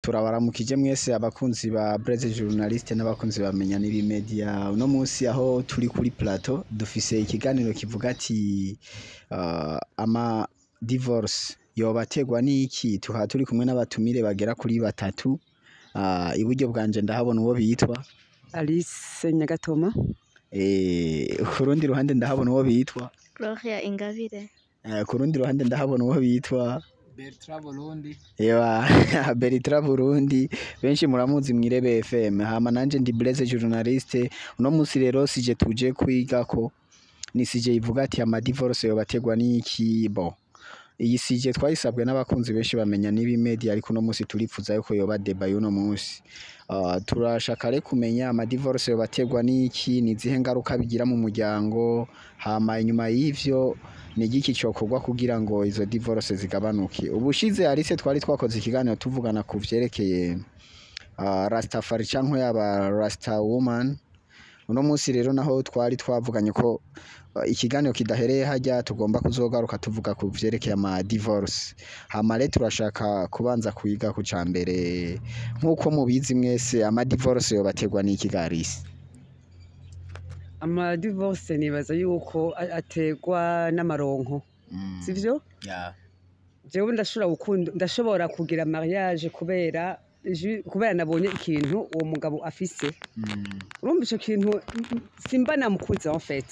Turabaramukije mwese abakunzi ba Blaze Journaliste n'abakunzi bamenya n'ibi media. Uno munsi aho turi kuri plateau dufise ikiganiro kivuga ati ama divorce yobategwa n'iki. Tuha turi kumwe n'abatumire bagera kuri batatu. Iburyo bwanje ndahabona uwo bitwa Alice Nyagatoma. Kurundi ruhande ndahabona uwo bitwa Gloria ingabire. Kurundi ruhande ndahabona uwo bitwa Bertrand Burundi. Bertrand Burundi benshi muramuzi mwirebe FM. Hama nanje ndi Blaze Journaliste. Uno munsi rero sije tuje kwiga ko ni sije ivuga ati ama divorce yobategwa n'iki. Bo iyi sije twayisabwe n'abakunzi benshi bamenya n'ibi media, ariko uno munsi turipfuza yuko yoba deba y'uno munsi. Turashaka rero kumenya ama divorce yobategwa n'iki, ni izihe ngaruka bigira mu muryango, hama inyuma y'ivyo ni igiki cokorwa kugira ngo izo divorce zigabanuke. Ubushize Alice twari twakoze ikiganiro tuvugana ku vyerekeye Rastafari canke yaba Lasta-Woman. Uno munsi rero naho twari twavuganye ko ikiganiro kidahereye hajya tugomba kuzogaruka tuvuga ku vyerekeye ama divorce. Hama rero turashaka kubanza kwiga ku cambere, nkuko mubizi mwese ama divorce yobategwa n'iki Alice? Ama divorce nibaza yuko ategwa n'amaronko, sivyo? Jewe ndashobora kugira mariage kubera nabonye ikintu uwo mugabo afise. Urumva ico kintu simba namukunze en fait.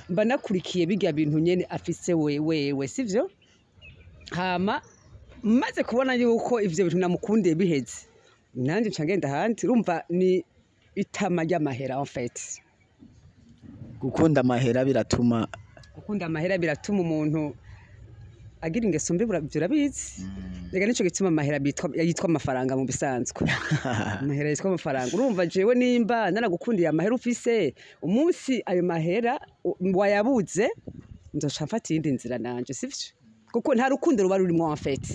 Mba nakurikiye bijya bintu nyene afise wewe, sivyo? Hama maze kubona yuko ivyo bintu namukundiye biheze, nanje nca ngenda handi. Urumva ni itama ry'amahera en fait. Gukunda amahera biratuma umuntu agira ingeso mbi, urabizi. Rega nico gituma amahera yitwa amafaranga mu bisanzwe. Amahera yitwa amafaranga. Urumva jewe nimba naragukundiye amahera ufise, umunsi ayo mahera wayabuze nzoca mfata iyindi nzira nanje, sivyo? Kuko nta rukundo ruba rurimo en fait,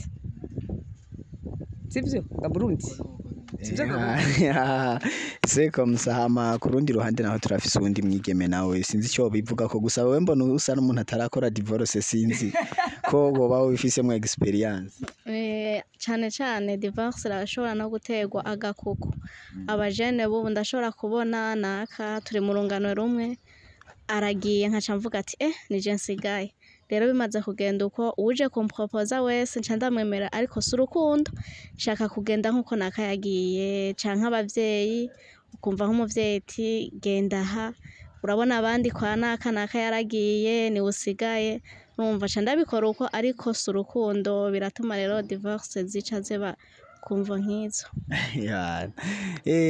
sivyo ga Burundi? C'est comme ça. Hama kurundi ruhande naho turafise uwundi mwigeme nawe sinzi icyo bivuga ko, gusa wewe mbona usa n'umuntu atarakora divorce, sinzi ko woba wifisemo experience. Cyane divorce irashobora no gutegwa agakuko. Abajene bubu ndashobora kubona naka turi mu rungano rumwe aragiye nkaca mvuga ati nije nsigaye. Rero bimaze kugenda uko uje kumpropoza wese nca ndamwemera, ariko si urukundo. Shaka kugenda nkuko naka yagiye canke abavyeyi, ukumva nk'umuvyeyi ati genda aha, urabona abandi kwa naka yaragiye ni usigaye. Numva nca ndabikora uko, ariko si urukundo. Biratuma rero divorce zica ziba kumva nk'izo.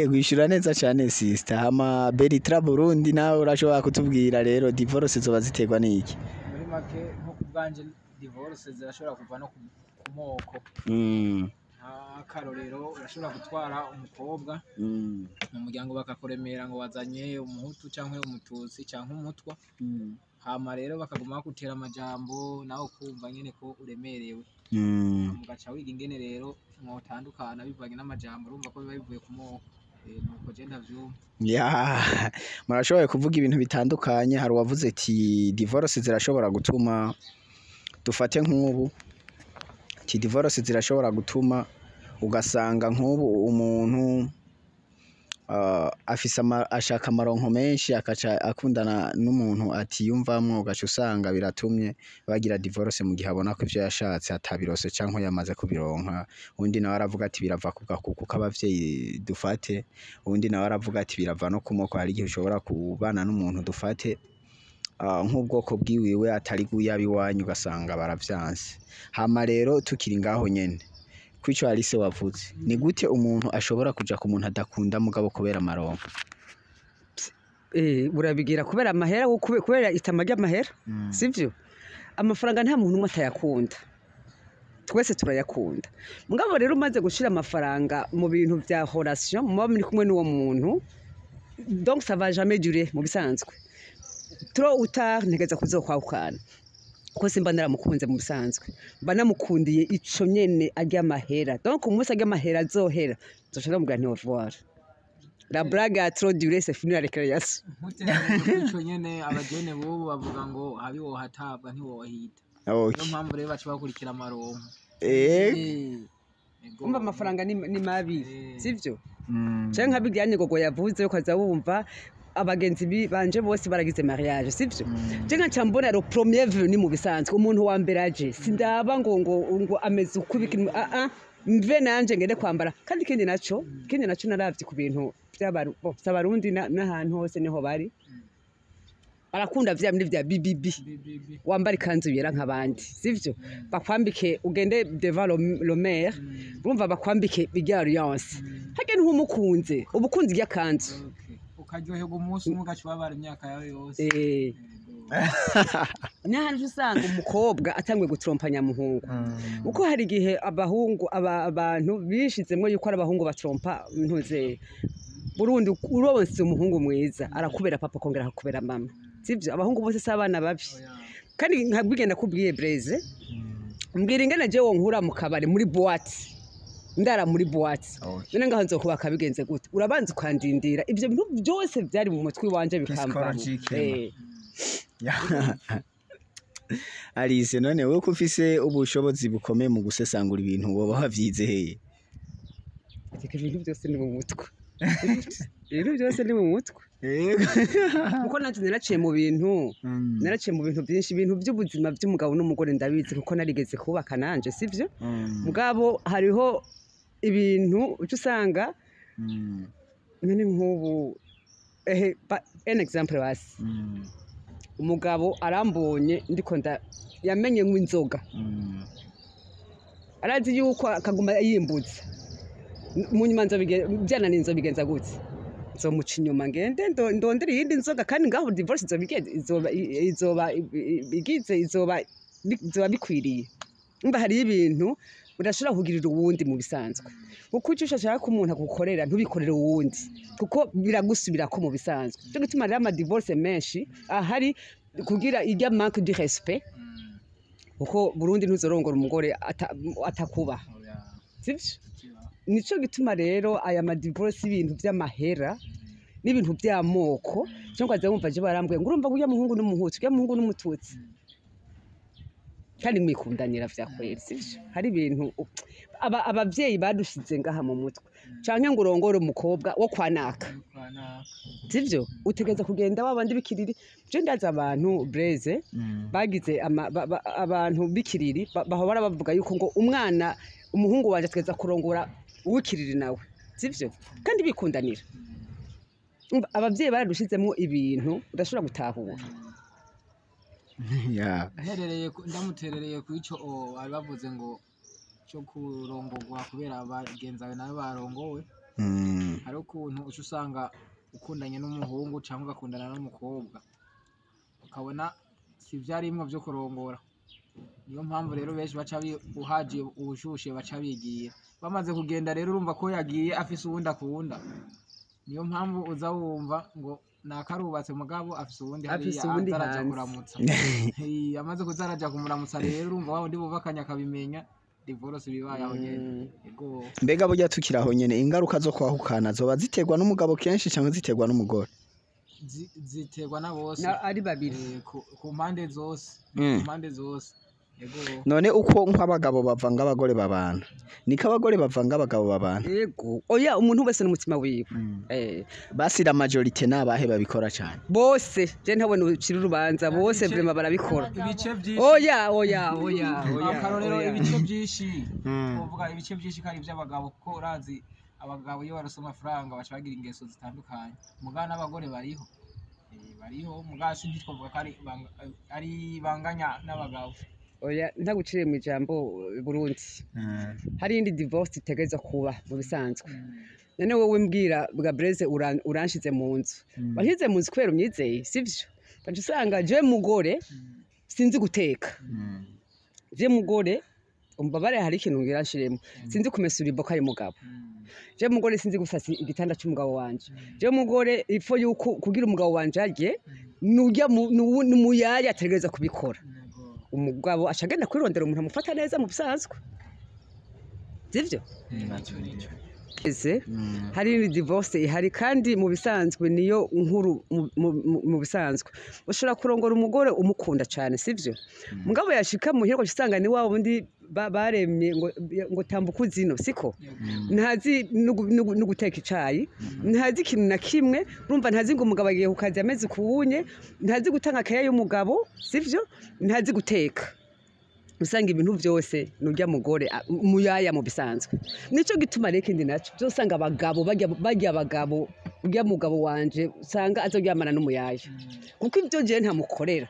Gwishura neza cyane sister. Hama Bertrand Burundi nawe urashobora kutubwira rero divorce zoba ziterwa n'iki? Muri make nko kubwanje divorce zirashobora kuva no ku moko. Akarorero urashobora gutwara umukobwa mu muryango bakakuremera ngo wazanye umuhutu canke umututsi canke umutwa. Hama rero bakaguma bakutera amajambo nawe kumva nyene ko uremerewe. Mugaca wiga ingene rero mwotandukana bivanye n'amajambo, urumva ko biba bivuye ku moko. Nuko je ndavyumva. Murashoboye kuvuga ibintu bitandukanye. Hari uwavuze ati divorce zirashobora gutuma, dufate nk'ubu ati divorce zirashobora gutuma ugasanga nk'ubu umuntu afise ashaka amaronko menshi akaca akundana n'umuntu atiyumvamwo, ugaca usanga biratumye bagira divorce mu gihe abona ko ivyo yashatse atabirose canke yamaze kubironka. Undi nawe aravuga ati birava ku gakuku k'abavyeyi dufate. Undi nawe aravuga ati birava no kumoko. Hari igihe ushobora kubana n'umuntu dufate nk'ubwoko bwiwiwe atari guyabi wanyu ugasanga baravyanse. Hama rero tukiri ngaho nyene kwico Alice wavuze, ni gute umuntu ashobora kuja ku muntu adakunda mugabo kubera amaronko? Urabigira kubera amahera, kubera itama ry'amahera, sivyo? Amafaranga nta muntu umwe atayakunda, twese turayakunda. Mugabo rero umaze gushira amafaranga mu bintu vya relation, muba muri kumwe n'uwo muntu, donc ça va jamais durer mu bisanzwe. Trop ou tard ntegeza kuzokwahukana. Ko simba naramukunze mu bisanzwe, mba namukundiye ico nyene arya amahera. Donc umunsi arya amahera azohera nzoshaka mubwira nti au revoir. La blague a trop duré, c'est fini la récréation. Ico nyene abajene bobo bavuga ngo habi wo hatabwa nti wo hita. Niyo mpamvu rero baca bakurikira amaronko. umva amafaranga ni mabi sivyo canke nkabijyanye gogo yavuze ukaza wumva abagenzi banje bose baragize mariage sivyo je nka mbona ro premier venu mu bisanzwe umuntu wa mbere aje sindaba ngo ameze ukubika mve nanje ngende kwambara kandi ikindi naco naravye ku bintu by'abarundi n'ahantu hose niho bari barakunda vya muri vya bibibi wambara ikanzu yera nk'abandi sivyo bakwambike ugende devant le maire urumva bakwambike bijya alliance hage ntumukunze ubukunzi y'akanzu ukaryoherwa umunsi umwe ugacubabara imyaka yawe yose n'ahantu usanga umukobwa atangwe gutrompanya muhungu uko hari igihe abantu bishizemwe yuko ari abahungu batrompa ntuze Burundi uronse umuhungu mwiza arakubera papa kongera akakubera mama sivyo abahungu bose sabana babi kandi nkabwigenda kubwiye Blaise mbwira ingene je wonkura mu kabare muri boîte ndara muri boîte none ngaho nzokubaka bigenze gute urabanza ukandindira ivyo bintu byose byari mu mutwe wanje bikamba Alice none wowe ko ufise ubushobozi bukomeye mu gusesangura ibintu woba wavyize heye ibintu byose ni mu mutwe ibintu byose ni mu mutwe kuko nanje naraciye mu bintu byinshi ibintu by'ubuzima by'umugabo n'umugore ndabizi kuko narigeze kubaka nanje sivyo mugabo hariho ibintu usanga none nk'ubu an example basi umugabo arambonye ndiko yamenye nk'inzoga arazi yuko akaguma yimbutse munyuma byana n'inzo bigenza gute nzomuca inyuma ngende ndondera iyindi nzoga kandi ngaho divorce izoba bikwiriye mba hari ibintu udashobora kugirira uwundi mu bisanzwe kuko icyo ushaka ko umuntu agukorera ntubikorere uwundi kuko biragusubirako mu bisanzwe cyo gituma rero ama divorce menshi ahari kugira irya manque de respect kuko Burundi ntuzorongora umugore atakuba sivyo nico gituma rero aya ma divorce ibintu by'amahera n'ibintu by'amoko cyangwa aza wumva je barambwe ngo urumva kuya muhungu n'umuhutu kuya muhungu n'umututsi kandi mwikundanira vya kweli sivyo hari ibintu abavyeyi badushize ngaha mu mutwe canke ngo urongore umukobwa wo kwanaka sivyo utegeza kugenda wabandi bikiriri je ndaza abantu Blaise bagize abantu bikiriri bahora bavuga yuko ngo umwana umuhungu wanje ategeza kurongora uwikiriri nawe sivyo kandi bikundanira abavyeyi baradushizemo ibintu udashobora gutahura ndamuterereye ku ico bari bavuze ngo cyo kurongorwa kubera abagenzawe nawe barongowe hari ukuntu usanga ukundanye n'umuhungu cyangwa ugakundana n'umukobwa ukabona si vyarimwe byo kurongora niyo mpamvu rero benshi baca uhajiye ubushushe baca bigiye bamaze kugenda rero urumva ko yagiye afise uwundi akunda niyo mpamvu uza wumva ngo nakarubatse mugabo afise uwundi hariya araja kuramutsa amaze kuzaraja kumuramutsa rero urumva wabo ndi bubakanya akabimenya divorce bibaye aho nyene ego mbega burya tukiraho nyene ingaruka zo kwahukana zoba ziterwa n'umugabo kenshi cyangwa ziterwa n'umugore ziterwa na bose ari babiri ku mpande zose none uko nk'abagabo bavanga abagore babana niko abagore bavanga abagabo babana yego oya umuntu wese n'umutima wiwe basira majorite nabahe babikora cyane bose je ntabone ucira urubanza bose vraiment barabikora ibice byinshi oya akarorero ibice byinshi uvuga ibice byinshi kandi by'abagabo ko urazi abagabo iyo barasoma amafaranga bacagira ingeso zitandukanye mugana n'abagore bariho mugashi nditwavuga ari banganya n'abagabo oya ntaguciriye mu ijambo Burundi hari indi divorce itegeza kuba mu bisanzwe none wowe mbwira bwa Blaise uranshize mu nzu wahize mu nzu kwera umyizeye sivyo baje usanga je mugore sinzi guteka je mugore umbabare hari ikintu ngiranshiremo sinzi kumesura iboka y'umugabo je mugore sinzi gusasa igitanda cy'umugabo wanje je mugore ifo yuko kugira umugabo wanje arye nujya n'umuyaya ategeza kubikora umugabo ashagenda kwirondera umuntu amufata neza mu bisanzwe sivyo hari divorce ihari kandi mu bisanzwe niyo nkuru mu bisanzwe ushobora kurongora umugore umukunda cyane sivyo mugabo yashika muhirwa gisanga ni wawe undi baremye ngo tambuka uzino siko ntazi no guteka icayi ntazi ikintu na kimwe urumva ntazi ngo umugabo agiye kukazi amezi kuwunye ntazi gutanga kaya y'umugabo sivyo ntazi guteka usanga ibintu byose nurya mugore muyaya mu bisanzwe nico gituma reka indi naco byosanga abagabo bajya abagabo urya mugabo wanje usanga azoryamana n'umuyaya kuko ibyo je ntamukorera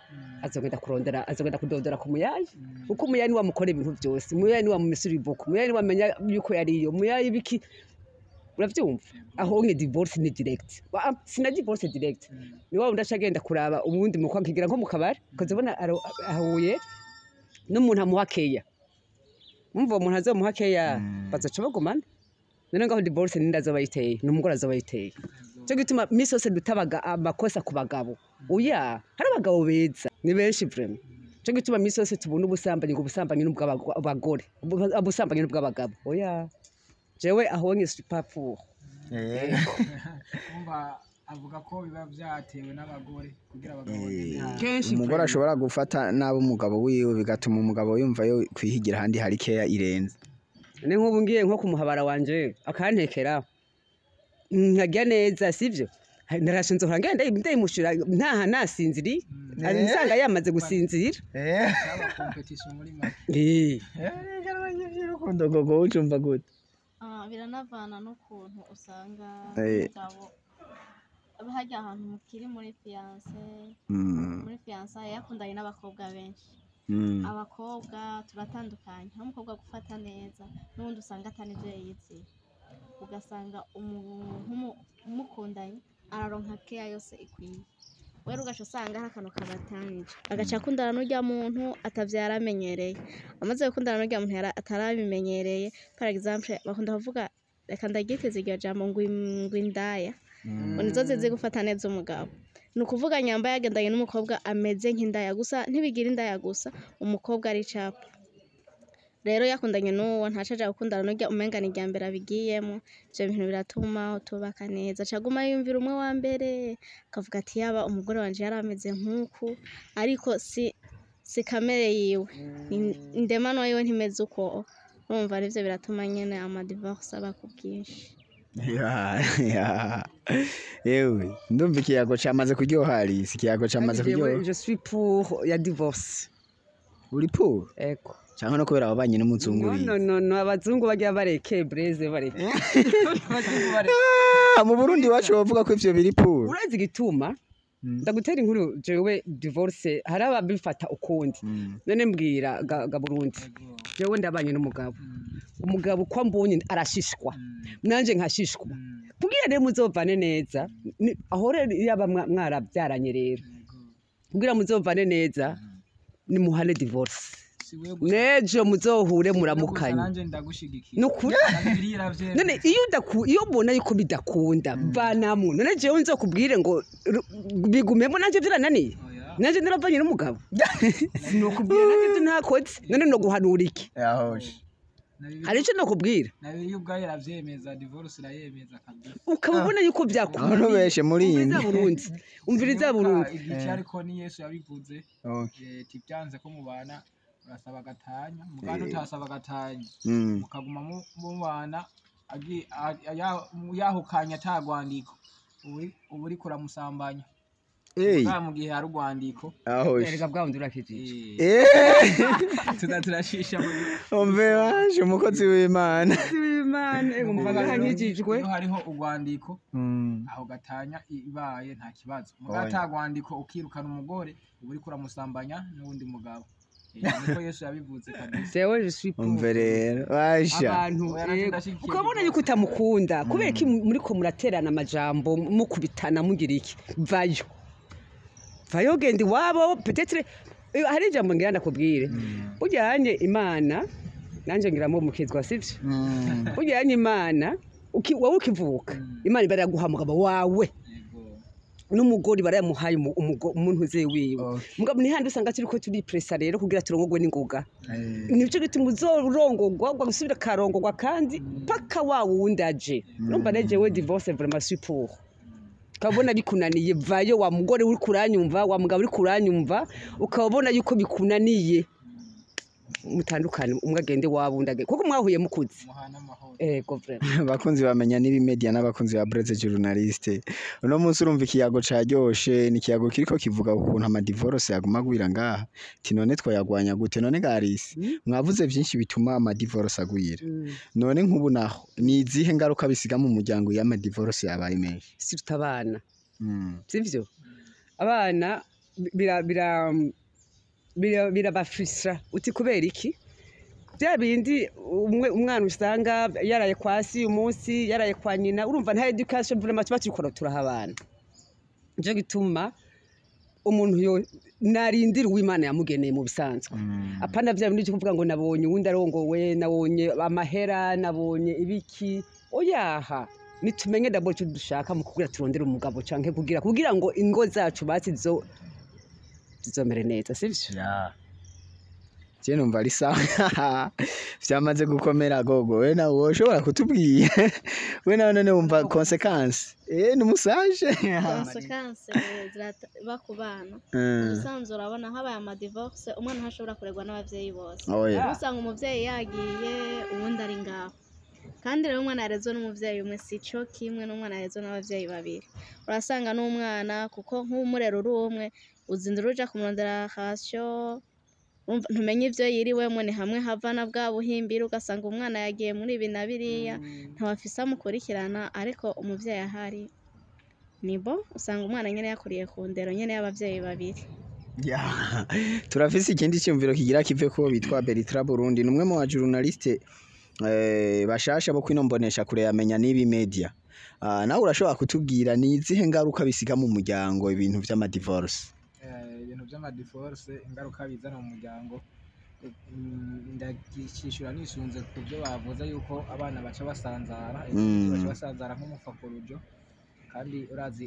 azogenda kudodora ku muyaya kuko umuyaya ni wamukora ibintu byose umuyaya ni wamumisura iboko umuyaya ni wamenya yuko yariyo umuyaya ibiki uravyumva aho nge divorce ni direct sina divorce direct ni wawe ndashagenda kuraba ubundi mukwa nkigira nko mu kabari kozabona ahuye n'umuntu amuhakeya umva umuntu azomuhakeya bazaca bagumana none ngaho divorce ninda azobayiteye n'umugore azobayiteye cyo gituma misi yose dutabaga amakosa ku bagabo oya hari abagabo beza ni benshi vraiment cyo gituma misi yose tubona ubusambanyi n'ubw'abagore ubusambanyi n'ubw'abagabo oya jewe aho nge super avuga ko biba byatewe n'abagore kugira abagabo umugore ashobora gufata nabo umugabo wiwe bigatuma umugabo yumva yo kwihigira handi hari keya irenze ni nk'ubu ngiye nko kumuhabara wanje akantekera nkajya neza sivyo narashe nzohora ngenda ndayimushira ntaha nasinziri nsanga yamaze gusinzira aba competition muri make urukundo gogo ucumva gute biranavana n'ukuntu usanga umugabo hajya ahantu mukiri muri fiance yakundanye n'abakobwa benshi abakobwa turatandukanye hari umukobwa gufata neza n'ubundi usanga atanivyo yizi ugasanga umukundanye araronka keya yose ikwiye wera ugaca usanga hari akantu kabatanije agaca akundana n'urya muntu atavyaramenyereye amaze gukundana n'urya muntu atarabimenyereye par exemple bakunda kuvuga reka ndagiteze iryo jambo ngo indaya nizo zizi gufata neza umugabo ni ukuvuga nyamba yagendanye n'umukobwa ameze nk'indaya gusa ntibigira indaya gusa umukobwa ari capa rero yakundanye n'uwo ntacaja gukundana n'urya umenga ni irya mbere abigiyemo ivyo bintu biratuma utubaka neza acaguma yumvira umwe wa mbere akavuga ati yaba umugore wanje yari ameze nk'uku ariko si kamere yiwe indemano yiwe ntimeze uko urumva arivyo biratuma nyene amadivorce aba ku bwinshi yewe ndumva ikiyago cyamaze kuryoha Alice ikiyago cyamaze kuryoha je suis pour ya divorce uri pour eko cyangwa no kubera abanye n'umuzungu no abazungu bajya bareke breze bareke mu Burundi wacu bavuga ko ivyo biri pour urazi gituma ndagutera inkuru jewe divorce hari ababifata ukundi none mbwira ga Burundi jewe ndabanye n'umugabo umugabo kwa mbonye arashishwa nanje nkashishwa kugira rero muzovane neza aho rero yaba mwarabyaranye rero kugira muzovane neza ni muhane divorce nejo muzohure muramukanye nukuri none iyo ubona yuko bidakunda banamwe none jewe nzokubwire ngo bigumemo nanje byirananiye nanje naravanye n'umugabo sinokubwira nanje ntakoze none no guhanura iki yahoshe hari icyo nakubwira nabi iyo ubwaye aravyemeza divorce irayemeza kabisa ukabona yuko byakunda abantu beshe muri iyi umviriza Burundi igice ariko ni Yesu yabivuze tibyanze ko mubana urasaba gatanya mugana utasaba gatanya mukaguma mubana yahukanya atagwandiko ubu kuramusambanya mu gihe hari urwandiko erega bwawundi urakije turashisha umve waje umukozi w'Imana umvaga nkijijwe hariho urwandiko aho gatanya ibaye nta kibazo mugata atagwandiko ukirukana umugore ubu kuramusambanya n'undi mugabo niko Yesu yabivuze kabisa jewe je suis pour umve rero washa abantu ukabona yuko utamukunda kubera ko muri ko muraterana amajambo mukubitana mugira iki vayo genda iwabo peut-être hari ijambo ngira ndakubwire ujyanye Imana nanje ngiramo mukizwa sivyo ujyanye Imana wowe ukivuka Imana ibara guha mugabo wawe n'umugore barayamuhaye umuntu uze wiwe mugabo ni handi usanga turiko turi pressa rero kugira turongogwe n'ingoga nico gituma uzorongogwa gusubira karongogwa kandi paka wa wundi aje numva neje we divorce vraiment support ukabona bikunaniye vayo wa mugore uri kuranyumva wa mugabo uri kuranyumva ukabona yuko bikunaniye mutandukane umwe agende wabundage kuko mwahuye mukuzi bakunzi bamenya nibi media n'abakunzi ba Breze journaliste uno munsi urumva ikiyago caryoshe ni ikiyago kiriko kivuga ukuntu ama divorce yaguma gwira ngaha ti none twayagwanya gute none garisi mwavuze byinshi bituma ama divorce agwira none nk'ubu naho ni izihe ngaruka bisiga mu muryango y'ama divorce yabaye menshi si tutabana sivyo abana birabafisha uti kubera iki bya bindi umwana usanga yaraye kwasi umunsi yaraye kwa nyina urumva nta education vraiment turikora turahabana nje gituma umuntu yo narindira uw'Imana yamugeneye mu bisanzwe apana bya bindi kuvuga ngo nabonye uwundi arongowe nabonye amahera nabonye ibiki oyaha nitumenye dabo cyo dushaka mu kugira turondera umugabo canke kugira ngo ingo zacu basizo zomere neza sivyo je numva ari sawa vyamaze gukomera gogo we nawe woshobora kutubwiye we nawe none wumva consequence n'umusaje consequence bakubana usanzwe urabona habaye ama divorce umwana ntashobora kuregwa n'abavyeyi bose usanga umuvyeyi yagiye uwundi ari ngaho kandi rero umwana yarezwe n'umuvyeyi umwe sico kimwe n'umwana yarezwe n'abavyeyi babiri urasanga n'umwana kuko nk'umurero uri umwe uzindura uja kumurondera rasyo ntumenye ivyo yiriwemwe ni hamwe havana bwa buhimbira ugasanga umwana yagiye muri ibi na biriya ntawafise amukurikirana ariko umuvyeyi ahari nibo usanga umwana nyene yakuriye ku ndero nyene y'abavyeyi babiri turafise ikindi cyumviro kigira kive ko bitwa Bertrand Burundi numwe mu ba journaliste bashasha bo kwinombonesha kure yamenya nibi media nawe urashobora kutubwira ni izihe ngaruka bisiga mu muryango ibintu vy'ama divorce ibintu by'ama divorce ingaruka bizana mu muryango ndakishura nisunze ku byo bavuze yuko abana baca basanzara nk'umufakurujo kandi urazi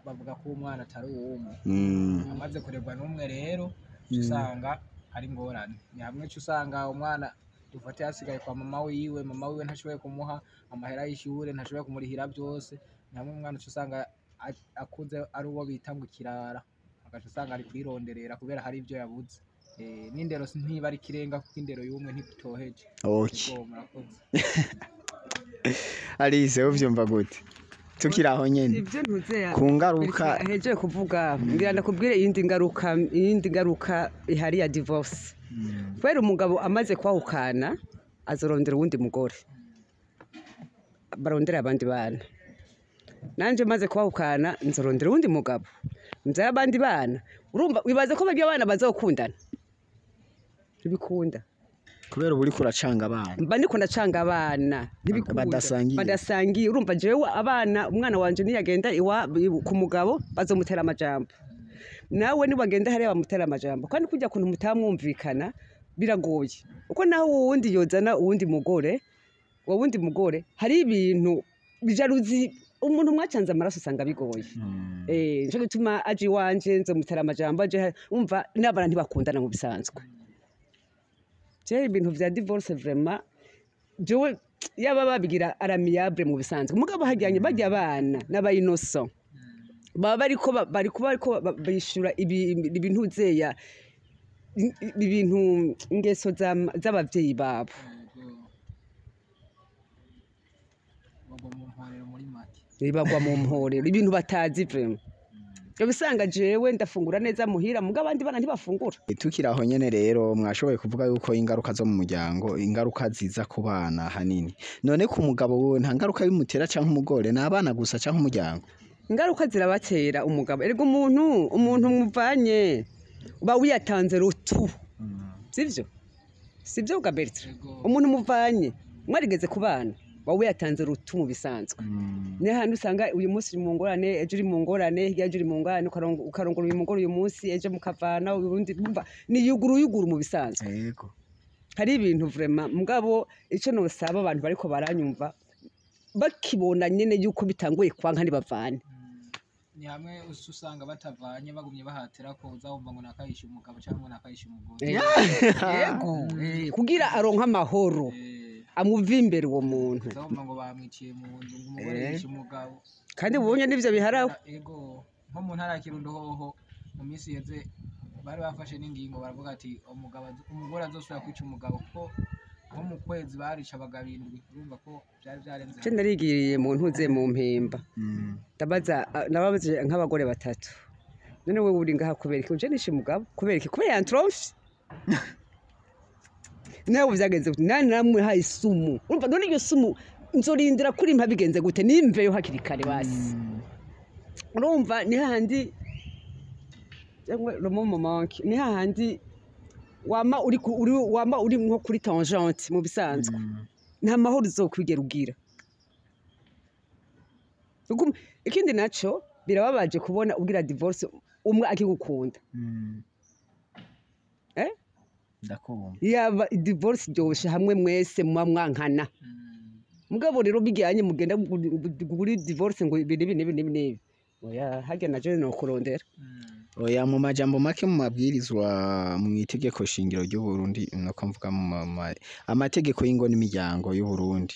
bavuga ko umwana atari uwumwe amaze kuregwa n'umwe rero usanga ari ngorane ni hamwe usanga umwana dufate hasigaye kwa mama wiwe ntashoboye kumuha amahera y'ishure ntashoboye kumurihira byose ni hamwe umwana usanga akuze ari uwo bita ngo kirara agaca usanga ari kwironderera kubera hari ibyo yabuze n'indero ntiba ari kirenga kuko indero y'umwe ntitoheje Alice uvyumva gute tukiraho nyene ku ngaruka heje kuvuga ngira ndakubwire iyindi ngaruka ihari ya divorce kwera umugabo amaze kwahukana azorondera uwundi mugore barondera abandi bana nanje maze kwahukana nzorondera uwundi mugabo nzaya abandi bana urumva wibaze ko bagiye abana bazokundana ntibikunda kubera uburi kuracanga abana mba ndiko ndacanga abana ntibikunda badasangiye urumva jewe abana umwana wanje niyagenda ku mugabo bazomutera amajambo nawe nibagenda hariya bamutera amajambo kandi kujya kuntu mutamwumvikana biragoye uko naho uwundi yozana uwundi mugore hari ibintu bijaruzi umuntu mwacanze amaraso usanga bigoye nico gituma aje iwanje nzomutera amajambo aje umva n'abana ntibakundana mu bisanzwe je ibintu vya divorce vraiment jewe yaba babigira amiable mu bisanzwe mugabo hajyanye bajya abana n'abayinoso baba bariko bishura ibintu zeya ibintu ingeso z'abavyeyi babo bagwa mu mporero ibintu batazi vraiment bisanga jewe ndafungura neza muhira muga abandi bana ntibafungura tukiraho nyene rero mwashoboye kuvuga yuko ingaruka zo mu muryango ingaruka ziza ku bana hanini none ku mugabo we nta ngaruka bimutera canke umugore n'abana gusa canke umuryango ingaruka zirabatera umugabo erega umuntu muvanye uba wiyatanze rutu sivyo ga Bertrand umuntu muvanye mwarigeze ku bana wawe yatanze rutu mu bisanzwe ne handi usanga uyu munsi mu ngorane ejo uri mu ngorane yaje uri mu ngorane ukarongora uyu mugore uyu munsi ejo mukavana urundi bumva ni yuguru mu bisanzwe yego hari ibintu vraiment mugabo ico no saba abantu bariko baranyumva bakibona nyene yuko bitanguye kwanka ntibavane ni hamwe usanga batavanye bagumye bahatira ko uzahumva ngo nakayisha umugabo cyangwa nakayisha umugore yego kugira aronka amahoro amuva imbere uwo muntu uzahumva ngo bamwiciye mu nzu ngo umugore yishe umugabo kandi ubonye n'ivyo biharaho yego nko mu ntara ya Kirundo hoho mu minsi yeze bari bafashe n'ingingo baravuga ati umugore azosubira kwica umugabo kuko nko mu kwezi barica abagabo 7 urumva ko byari byarenze je narigiriye mu ntuze mu mpimba nababaze nk'abagore 3 none we uri ngaha kubera iki uje nishe umugabo kubera iki kubera yantromfi nawe byagenze gute nani namwe ha isumu urumva none iyo sumu nzorindira kuri impa bigenze gute nimveyo hakiri kare basi urumva ni handi romo momanki ni handi wama uri nko kuri tangente mu bisanzwe nta mahoro uzokwigera ugira ikindi naco birababaje kubona ubwira divorce umwe akigukunda ndakumva yaba divorce ryoshe hamwe mwese mwankana mugabo rero bijyanye mugenda kuri divorce ngo nibi oya hage naje no kurondera oya mu majambo make mu mabwirizwa mu itegeko shingiro ry'u Burundi nuko mvuga mu amategeko y'ingo n'imiryango y'u Burundi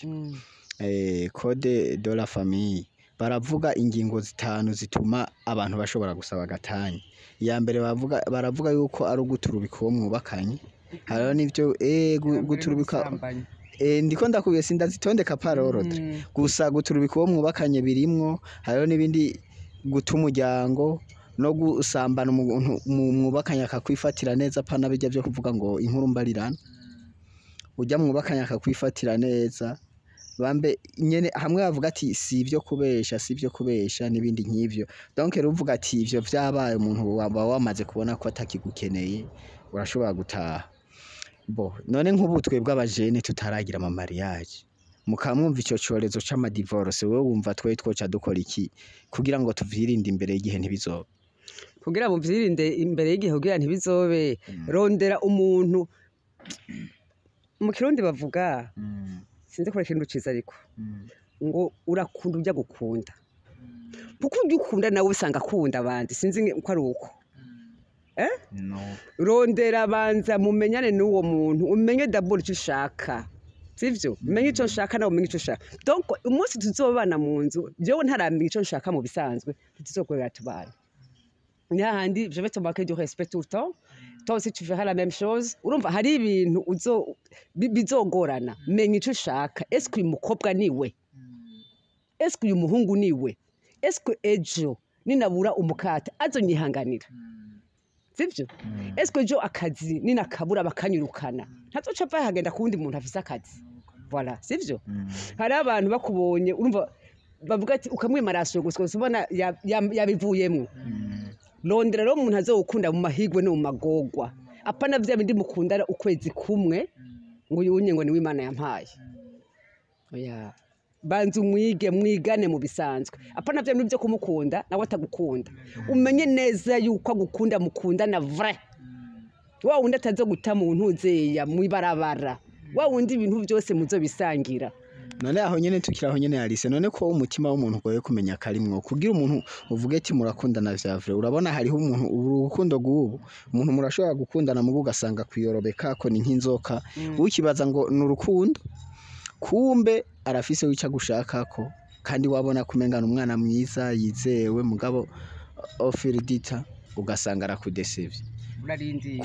code de la famille baravuga ingingo 5 zituma abantu bashobora gusaba gatanye ya mbere baravuga yuko ari uguturubika uwo mwubakanye hariho n'ivyo guturubika ndiko ndakubiye sindazitondeka parorode gusa guturubika uwo mwubakanye birimwo hariho n'ibindi guta umuryango no gusambana umuntu mwubakanye akakwifatira neza pana bijya byo kuvuga ngo inkuru mbarirana ujya mwubakanye akakwifatira neza bambe nyene hamwe bavuga ati si ibyo kubesha nibindi nk'ivyo donc ruvuga ati ivyo vyabaye umuntu waba wamaze kubona ko atakigukeneye urashobora gutaha bo none nk'ubutwe bw'abajene tutaragira ama mariage mukamwumva ico corezo c'ama divorce wewe wumva twe twoca dukora iki kugira ngo tuvyirinde imbere y'igihe ntibizobe kugira ngo vyirinde imbere y'igihe kugira ntibizobe rondera umuntu mu Kirundi bavuga sinzi ko ikintu ciza ariko ngo urakunda ujya gukunda kuko ujya ukunda nawe usanga akunda abandi sinzi ko ari uko no rondera banza mumenyane n'uwo muntu umenye d'abord icyo ushaka sivyo umenye icyo nshaka nawe umenye icyo ushaka donc umunsi tuzobana mu nzu jewe ntaramenya icyo nshaka mu bisanzwe tuzokorera tubana ni handi je vais te marquer du respect tout le temps toi aussi tu feras la même chose urumva hari ibintu bizogorana menya icyo ushaka est-ce que uyu mukobwa niwe est-ce que uyu muhungu niwe est-ce que ejo ninabura umukata azonyihanganira sivyo est-ce que ejo akazi ninakabura bakanyirukana ntazoca bahagenda kundi muntu afise akazi voilà sivyo hari abantu bakubonye urumva bavuga ati ukamwimarasho gusa ubona yabivuyemwo rondera rero umuntu azokunda mu mahigwe no mu magogwa apana vya bindi mukundana ukwezi kumwe ngo uyunye ngo ni w'Imana yampaye oya banza mwigane mu bisanzwe apana vya byo kumukunda nawe atagukunda umenye neza yuko agukunda mukundana vrai wa wundi atazo guta mu ntuzeya mwibarabara wa wundi ibintu byose muzo bisangira none aho nyene tukiraho nyene Alice none ko umutima w'umuntu goye kumenya karimwo kugira umuntu uvuge ati murakundana vya vrai urabona hariho umuntu urukundo gubu umuntu murashobora gukundana mu bugasanga kwiyorobeka ko ni nk'inzoka ukibaza ngo nurukundo kumbe arafise wica gushakako kandi wabona kumengana umwana mwiza yizewe mugabo ofiridita ugasanga arakudesevye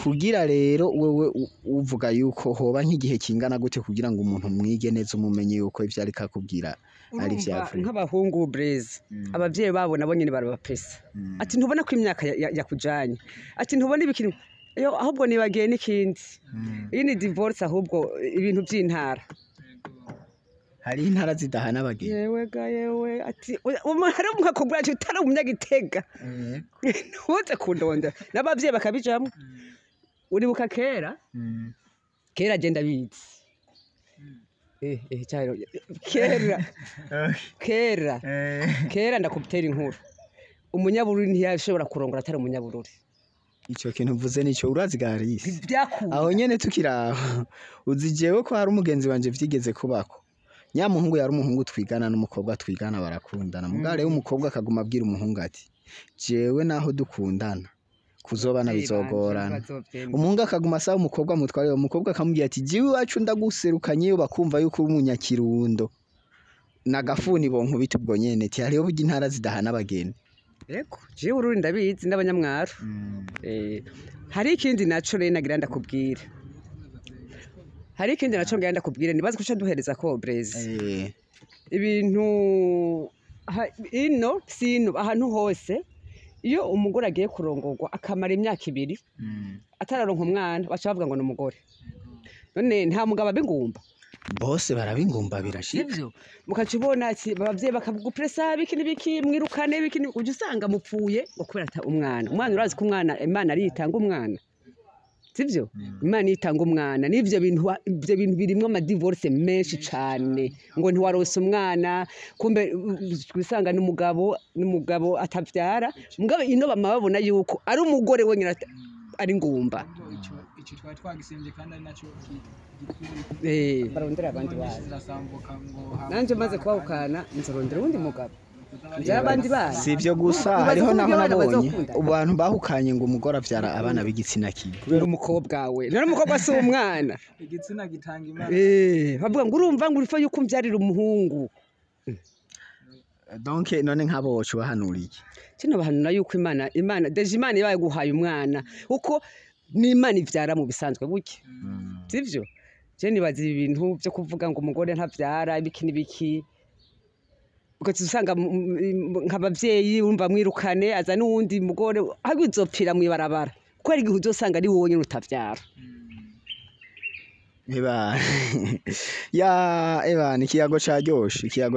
kugira rero wewe uvuga yuko hoba nk'igihe kingana gute kugira ngo umuntu mwige neza umumenye yuko ivyo ari kakubwira ari vyavure nk'abahungu Blaze abavyeyi babo nabo nyene barabapesa ati ntubona ko imyaka yakujanye ati ntubona ibikiri ahubwo nibagiye n'ikindi iyi ni divorce ahubwo ibintu by'intara hari intara zidahana abageni yewe ati hari umukobwa cyo utari umunyagitega ntuze kundonda n'abavyeyi bakabijamwe uribuka kera agenda bizi cyaro kera ndakubitera inkuru umunyabururi ntiyashobora kurongora atari umunyabururi icyo kintu mvuze nico urazigarisi aho nyene tukiraho uzijewe ko hari umugenzi wanje vyigeze kubako nyamuhungu yari umuhungu twigana n'umukobwa twigana barakundana mugare w'umukobwa akaguma abwira umuhungu ati jewe naho dukundana kuzobana bizogorana bazovyemera. umuhungu akaguma asaba umukobwa mutware uwo mukobwa akamubwira ati jiwe iwacu ndaguserukanye bakumva yuko uri umunyakirundo nagafuni bonkubita ubwo nyene ati hariho burya intara zidahana abageni Ego, jewe ururi ndabizi n'abanyamwaro. Hari ikindi naco rero nagira ndakubwira. Hari ikindi naco ngira ndakubwira nibaze kuca duhereza ko Breze. Ibintu ino sino ahantu hose iyo umugore agiye kurongorwa akamara imyaka 2 atararonka umwana baca bavuga ngo ni umugore. None nta mugabo abingumba. bose barabingumba birashika Sivyo mukacibona ati abavyeyi bakagupressa biki nibiki mwirukane biki uje usanga mupfuye ngo kubera ata umwana urazi ko umwana Imana ari itanga umwana sivyo Imana itanga umwana n'ivyo bintu birimwe ama divorce menshi cane ngo ntiwarose umwana kumbe usanga n'umugabo atavyara mugabo ino bamabona yuko ari umugore wenyine ari ngumba ico twari twagisembye kandi ari naco barondera abandi bana nanje maze kwahukana nzorondera undi mugabo abandi bana sivyo gusa hariho naho nabonye abantu bahukanye ngo umugore avyara abana b'igitsina kimwe kubera umukobwa we none umukobwa si umwana igitsina gitanga imana bavuga ngo urumva ngo urifa yuko umvyarira umuhungu donc none nk'abo wocu bahanuriye kino bahanura yuko Imana deje Imana ibaye guhaye umwana uko n'Imana ivyara mu bisanzwe buke sivyo je nibaza ibintu byo kuvuga ngo umugore ntavyara ibiki nibiki ugaca usanga nk'abavyeyi urumva mwirukane aza n'uwundi mugore ahubizopfira mwibarabara kuko ari igihe uzosanga ari wowe nyine utavyara Eba ikiyago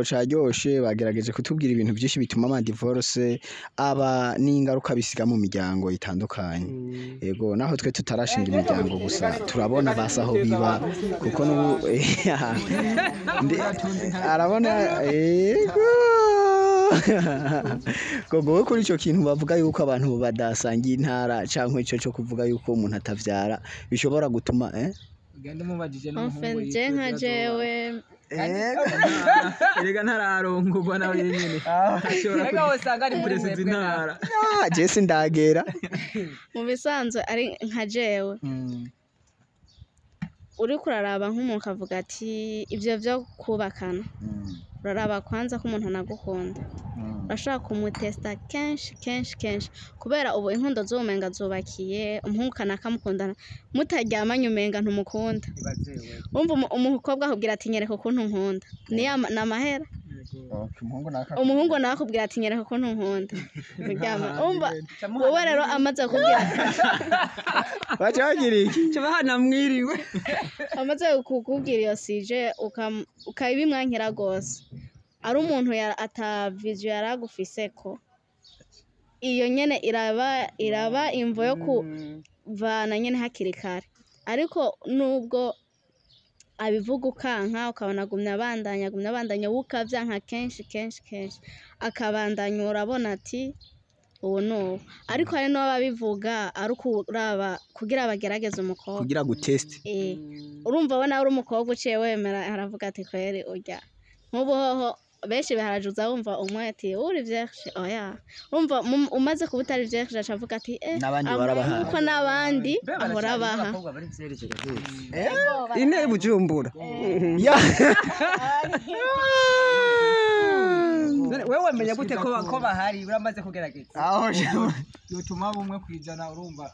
caryoshe bagerageje kutubwira ibintu byinshi bituma ama divorce aba n'ingaruka bisiga mu miryango itandukanye yego naho twe tutarashinga imiryango gusa turabona basaho biba kuko arabona yego gogo kuri ico kintu bavuga yuko abantu badasangiye intara canke ico cyo kuvuga yuko umuntu atavyara bishobora gutuma gende mubajije n'umuhungu nka jewe erega ntararongorwa nawe nyene rega wosanga ari muri perezida intara je sindagera mu bisanzwe ari nka jewe uri kuraraba nk'umuntu kavuga ati ivyo byo kubakana uraraba kwanza ko umuntu anagukunda urashaka kumutesta kenshi kubera ubu inkundo z'umenga zubakiye umuhungu kanakamukundana mutaryamanye umenga ntumukunda umva umukobwa akubwira ati nyereka ukuntu nkunda namahera umuhungu nawe akubwira ati nyereka ukuntu nkunda muryama umva wowe rero amaze kukubwira baca bagira iki bahana mwiriwe amaze kukubwira iyo sije ukabimwankira gose ari umuntu atavision yaragufiseko iyo nyene iraba imvo yo kuvana nyene hakiri kare ariko nubwo abivuga ukanka ukabona gumya abandanya ukavyanka kenshi akabandanya urabona ati uwo no ariko hari no babivuga ari kuraba kugira bagerageze umukobwa kugira gutest urumva bona uri umukobwa uciye wemera aravuga ati kwere urya nkuboho benshi baharajuza wumva umwe ati uri vierge oya umva umaze kubutari vierge acavuga ati nabandi barabaha uko nabandi ahora baha ine bujumbura wewe menya gute ko bahari uramaze kugerageza aho yotuma bumwe kwijana urumva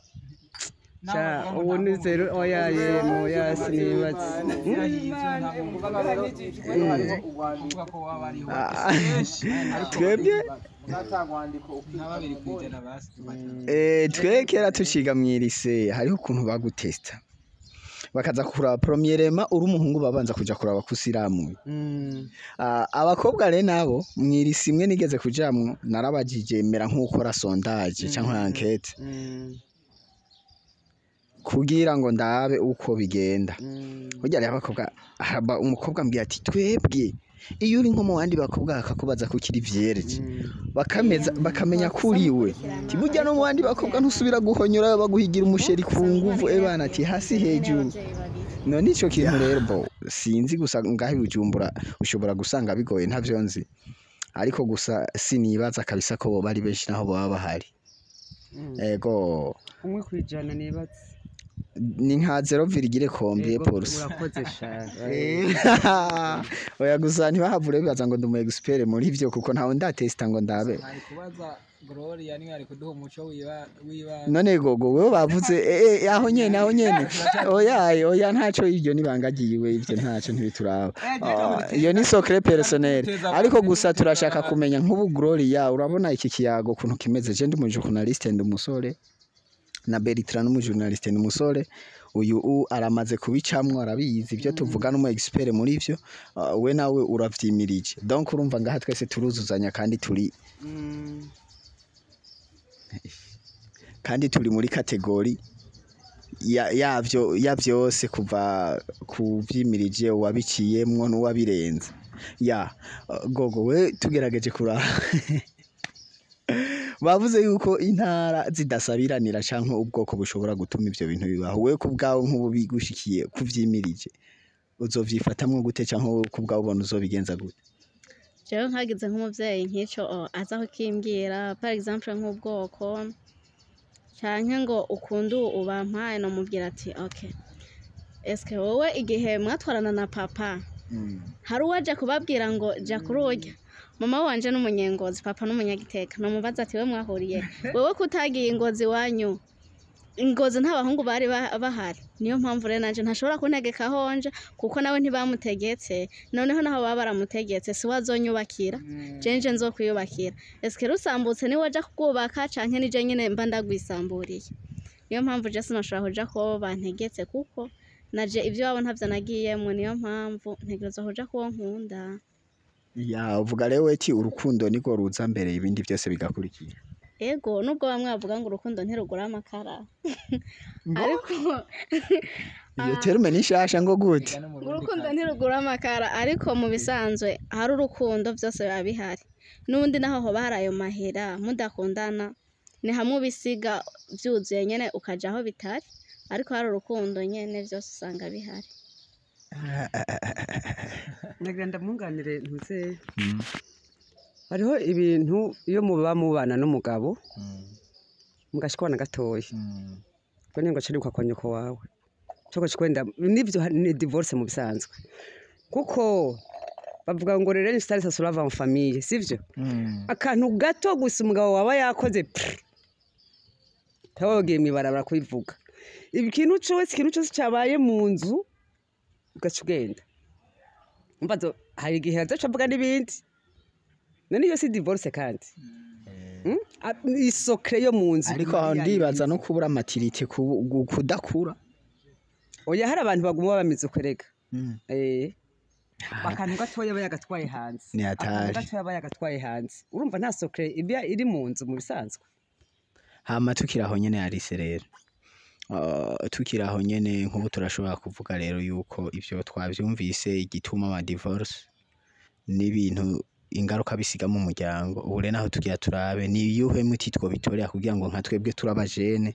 ubu ni zero oya yemo yasinibatse twebwe twekera tuciga mwirise hariho ukuntu bagutesta bakaza kuraba premièrement uri umuhungu babanza kuja kuraba kusiramu abakobwa rero nabo mwirise imwe nigeze kujamwo narabajije mera nk'ukora sondage cyangwa enquête kugira ngo ndabe uko bigenda burya rero abakobwa umukobwa ambwiye ati twebwe iyo uri nko mu bandi bakobwa akakubaza ko kiri vierge bakamenya kuriwe burya no mu bandi bakobwa ntusubira guhonyora baguhigira umusheri ku nguvu ebana ati hasi hejuru none ico kintu rero bo sinzi gusa ngaho Bujumbura ushobora gusanga bigoye ntavyo nzi ariko gusa sinibaza kabisa ko boba ari benshi naho baba bahari ego umwe kwijana nibatse ni nka 0,combien pourcent urakoze cyane oya gusa ntibahavure bibaza ngo ndumu expert muri ivyo kuko ntawe ndatesta ngo ndabe ari kubaza Gloria ni ari kuduha umuco wiba none gogo wewe bavuze aho nyene oya ntaco ivyo nibangagiwe ivyo ntaco ntibituraba iyo ni secret personnel ariko gusa turashaka kumenya nk'ubu Gloria urabona iki kiyago kuntu kimeze je ndi mu journaliste ndi umusore na Bertrand mu journaliste ni umusore uyu aramaze kubicamwo arabizi ivyo tuvuga no mu expert muri ivyo we nawe uravyimirije donc urumva ngaha twese turuzuzanya kandi turi muri kategori ya vyose kuva kuvyimirije wabiciyemwo n'uwabirenze gogo we tugerageje kura bavuze yuko intara zidasabiranira canke ubwoko bushobora gutuma ivyo bintu bibaho we kubgaho nk'ubu bigushikiye kuvyimirije uzovyifatamwe gute canke kubgaho ubona uzobigenza gute jewe nkagize nk'umuvyeyi nk'ico aza kukimbwira par exemple nk'ubwoko canke ngo ukundu ubampaye no mubwira ati okay eske wowe igihe mwatwarana na papa hari uwaje kubabwira ngo ja kururya mama wanje n'umunyengozi papa n'umunyagiteka no mubaza ati we mwahuriye wewe kutagiye ingozi wanyu ingozi nta bahungu bari bahari niyo mpamvu rero nanje ntashobora kuntegeka honje kuko nawe ntibamutegetse noneho naho baba baramutegetse si wazonyubakira jenje nzokwiyubakira eske rusambutse ni waje kubaka canke nije nyene mba ndagwisamburiye niyo mpamvu je sinashobora kuja ko bantegetse kuko naje ivyo wabo ntavyo nagiyemwe niyo mpamvu ntegerezwa kuja ko nkunda uvuga rero eti urukundo niko ruza mbere ibindi byose bigakurikira ego nubwo bamwe bavuga ngo urukundo ntirugura amakara ariko iyo terme nishasha ngo gute urukundo ntirugura amakara ariko mu bisanzwe hari urukundo byose biba bihari n'ubundi naho ho bahari ayo mahera mudakundana ni hamwe bisiga byuzuye nyene ukaja aho bitari ariko hari urukundo nyene byose usanga bihari nagenda munganire ntuze hariho ibintu iyo muba mubana n'umugabo mugashikwana gatoya bone ngo cari kwa nyoko wawe cyo kwenda nivyo ni divorce mu bisanzwe kuko bavuga ngo rero installe ça sera en famille sivyo akantu gato gusa umugabo waba yakoze tawogiye mibarabara kubivuga ikintu cyose cyabaye mu nzu ugacugenda umbazo hari igihe azacavuga n'ibindi none iyo si divorce kandi isokre yo mu nzu ariko aho ndibaza no kubura maturité kudakura oya hari abantu baguma bamize ukorega akantu gatoya bayagatwaye hanze ni atari gatoya bayagatwaye hanze urumva nta sokre iri mu nzu mu bisanzwe hama tukiraho nyene yarise rero tukiraho nyene nk'ubu turashobora kuvuga rero yuko ivyo twavyumvise igituma ama divorce n'ibintu ingaruka bisiga mu muryango ubu rero naho tugira turabe ni yuhe muti Twobitorera kugira ngo nka twebwe turabajene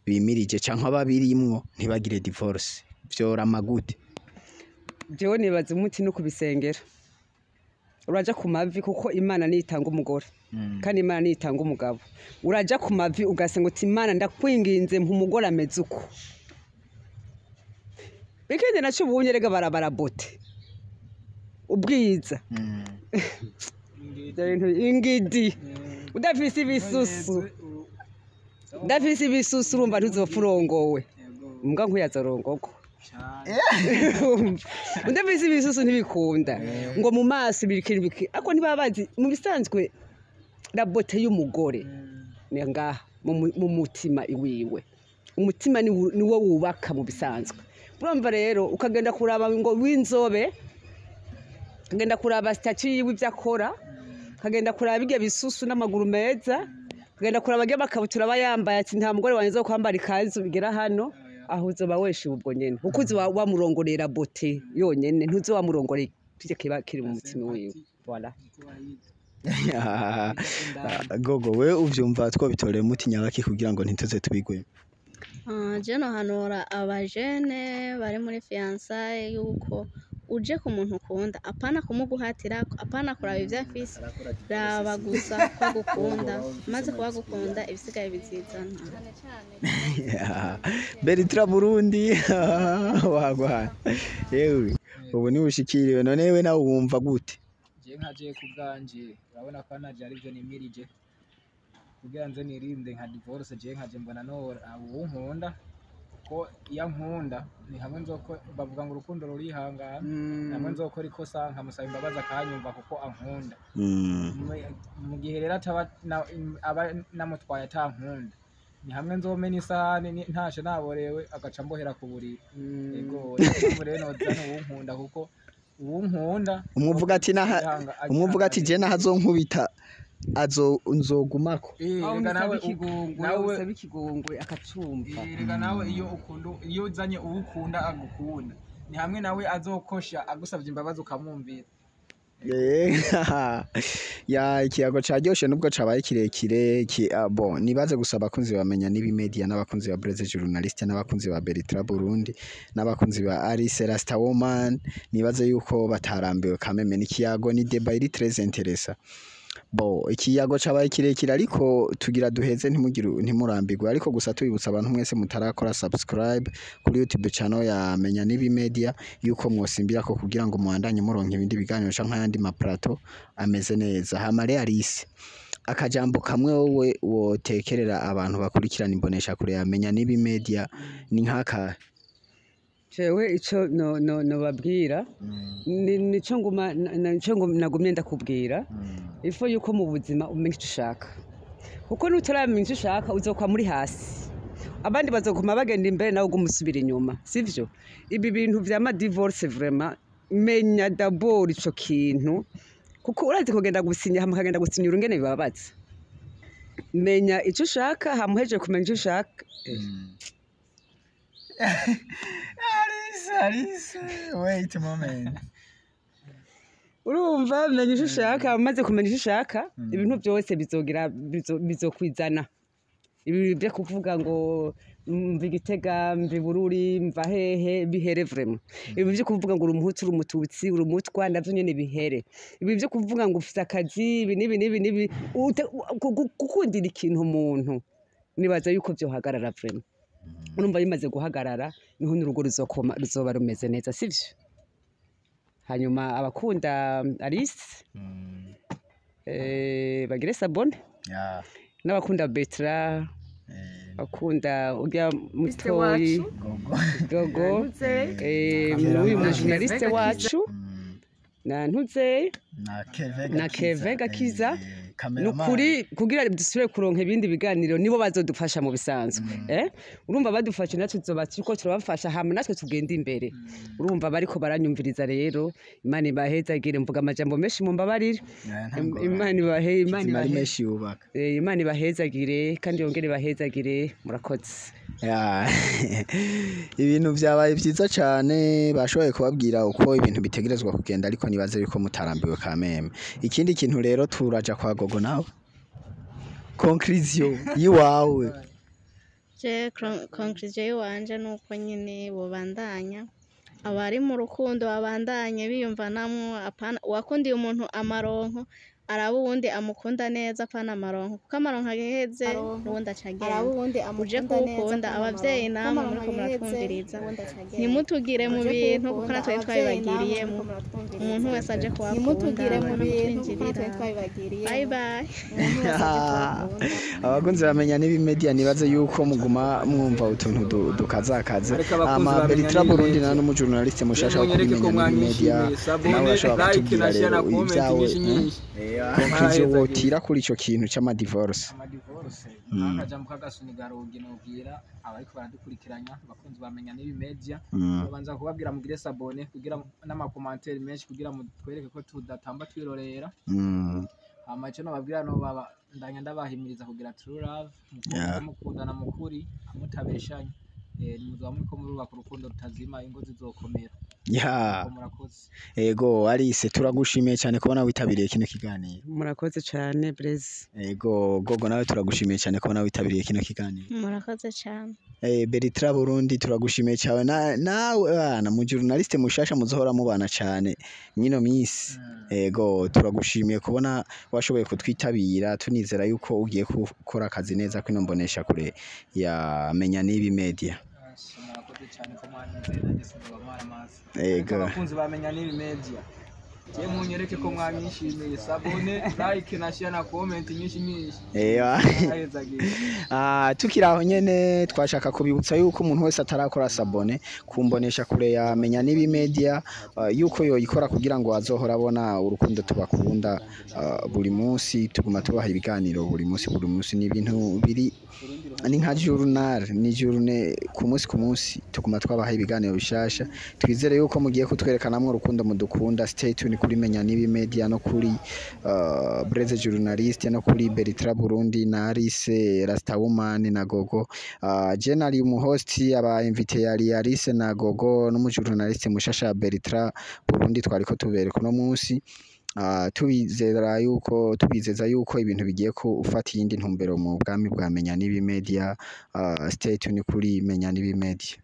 bimirije canke ababirimwo ntibagire divorce vyorama gute jewe nibaza umuti no kubisengera uraja ku mavi kuko Imana nitanga umugore kandi Imana nitanga umugabo uraja ku mavi ugasenga uti Imana ndakwinginze mpumugore ameze uko bikende naco bunyerega barabara bote ubwiza ingidi udafise ibisusu urumva ntuzopfurongowe mbwa nkuyazorongoko udafise ibisusu ntibikunda ngo mu maso birikiribiki ako ntibabazi mu bisanzwe rabote y'umugore ni ngaha mu mutima iwiwe umutima ni wo wubaka mu bisanzwe urumva rero ukagenda kuraba ngo w'inzobe kagenda kuraba statue yiwe ivyakora kagenda kuraba bige bisusu n'amaguru meza kagenda kuraba bage bakabutura bayambaye ati nta mugore wanze kwambara ikanzu bigera hano aho uzoba weshe ubwo nyene ukuzi wamurongorera bote yonyene ntuzo wamurongorera kije kiba kiri mu mutima wiwe voilà gogo we uvyumva Twobitorera muti nyabaki kugira ngo ntituze tubigwe jeno hanora abajene bari muri fiançailles yuko uje ku muntu ukunda apana kumuguhatira apana kuraba ivyo afise raba gusa ko agukunda maze kuba agukunda ibisigaye bizizana Bertrand Burundi wagwa yewe ubu ni bushikiriwe none we nawe wumva gute je nkaje ku bwanje urabona ko naje arivyo nimirije kugira nze nirinde nka divorce je nkaje mbona no unkunda ko iya nkunda ni hamwe nzoko bavuga ngo urukundo rurihangana hamwe nzokora ikosa nkamusaba imbabazi akanyumva kuko ankunda mu gihe rero aba namutwaye atankunda ni hamwe nzomena isahani ntashe naborewe agaca mbohera ku buriri ego rero nozana uwunkunda kuko uwunkunda umwuvuga ati je nahazonkubita nzogumako rega nawe ikigongwe akacumva rega nawe iyo uzanye uwukunda agukunda ni hamwe nawe azokosha agusavye imbabazi ukamwumvira ya ikiyago caryoshe nubwo cabaye kirekire bon nibaze gusaba abakunzi bamenya n'ibimedia n'abakunzi ba Blaise journaliste n'abakunzi ba Bertrand Burundi n'abakunzi ba Alice Lasta-Woman nibaze yuko batarambiwe kameme n'ikiyago ni débat iri très intéressant bo ikiyago cabaye kirekire ariko tugira duheze ntimurambirwe ariko gusa tubibutsa abantu mwese mutarakora subscribe kuri YouTube channel ya menya n'ibimedia yuko mwosimbira ko kugira ngo muandanye muronke ibindi biganiro canka yandi maplato ameze neza hamare Alice akajambo kamwe wowe wotekerera abantu bakurikirana imbonesha kure ya menya n'ibimedia ni nkaka jewe ico no babwira nico nguma nagumye ndakubwira ifo yuko mu buzima umenya ico ushaka kuko nutaramenya ico ushaka uzokwa muri hasi abandi bazoguma bagenda imbere nawe ugumusubira inyuma sivyo ibi bintu vya ma divorce vraiment menya d'abord ico kintu kuko urazi kugenda gusinya hamwe kagenda gusinyura ingene bibabaza menya ico ushaka hamuheje kumenya ico ushaka Alice, wait a moment. Urumva menya ico ushaka maze kumenya ico ushaka ibintu byose bizokwizana ibi byo kuvuga ngo mva Igitega mva Bururi mva hehe bihere vraiment ibi byo kuvuga ngo urumuhutu urumututsi urumutwa ndavyo nyene bihere ibi byo kuvuga ngo ufite akazi ibi nibi gukundira ikintu umuntu nibaza yuko byo hagarara vraiment urumva bimaze guhagarara niho n'urugo ruzoba rumeze neza sivyo hanyuma abakunda Alice bagire sabone n'abakunda Bertrand bakunda urya mutoyi gogo uyu journaliste wacu na ntuze na Keve Gakiza nukuri kugira dusubire kuronka ibindi biganiro nibo bazodufasha mu bisanzwe urumva badufashe natwe tuzoba turiko turabafasha hamwe natwe tugenda imbere urumva bariko baranyumviriza rero Imana ibahezagire mvuga amajambo menshi mu mbabarire Imana ibahezagire kandi yongere bahezagire murakoze ibintu vyabaye vyiza cane bashoboye kubabwira uko ibintu bitegerezwa kugenda ariko nibaze yuko mutarambiwe kameme ikindi kintu rero turaja kwa gogo nawe conclusion yiwawe je conclusion yiwanje nuko nyine bobandanya abari mu rukundo babandanye biyumvanamwo apana wakundiye umuntu amaronko araba uwundi amukunda neza apana amaronko kuko amaronko ageheze n'uwundi acagenda uje kuwukunda abavyeyi namwe muriko muratwumviriza ntimutugire mu bintu kuko natwe twabibagiriyemo umuntu wese aje kuwakunda bye bye abakunzi bamenya n'ibimedia nibaze yuko muguma mwumva utuntu dukazakaze ama Bertrand Burundi na n'umujournaliste mushasha wo kubimenya n'ibimedia nawe ashobora kutubwira rero ibyawe conclusion wotira kuri ico kintu c'amadivorce akajambo k'agasunigaro uginobwira abariko baradukurikiranya bakunzi bamenya n'ibimedia babanza kubabwira mugire sabone kugira n'amakommentaire menshi kugira mutwereke ko tudatamba twirorera amaco no babwira no baba ndanya ndabahimiriza kugira true love mukundana mukuri amutabeshanya muzo muri ko murubaka urukundo rutazima ingo zizokomera ya murakoze. ego Alice turagushimiye cyane kubona witabiriye kino kiganiro. murakoze cyane Blaise. Ego Gogo nawe turagushimiye cyane kubona witabiriye kino kiganiro. murakoze cyane. Bertrand Burundi turagushimiye cyane nawe bana mu journaliste mushasha muzohora mubana cyane mwino minsi. Ego turagushimiye kubona washoboye kutwitabira tunizera yuko ugiye gukora akazi neza kwino mbonesha kure ya menya nibi media. Murakoze cyane ko mwanyizeye nanjye sinzoba mwaramazi. Ego abakunzi bamenya nibi media je munyereke ko mwanyishimiye sabone like na share na comment nyinshi. Tukiri aho nyene twashaka kubibutsa yuko umuntu wese atarakora sabone kumbonesha kure ya menya nibi media yuko yoyikora kugira ngo azohora abona urukundo tubakunda buri munsi tuguma tubaha ibiganiro buri munsi n'ibintu biri ni nka journal ni journée ku munsi tuguma twabaha ibiganiro bishasha twizere yuko mugiye kutwerekanamwe urukundo mudukunda. Stay tuned kuri menya nibi media no kuri Blaise journaliste no kuri Bertrand Burundi na Alice Lasta-Woman na Gogo. Je nari umuhost aba invité yari Alice na Gogo no mu journaliste mushasha Bertrand Burundi twariko tubereka no munsi. Tubizeza yuko ibintu bigiye gufata iyindi ntumbero mu bwami bwa menya nibi media. Stay tuned kuri menya nibi media.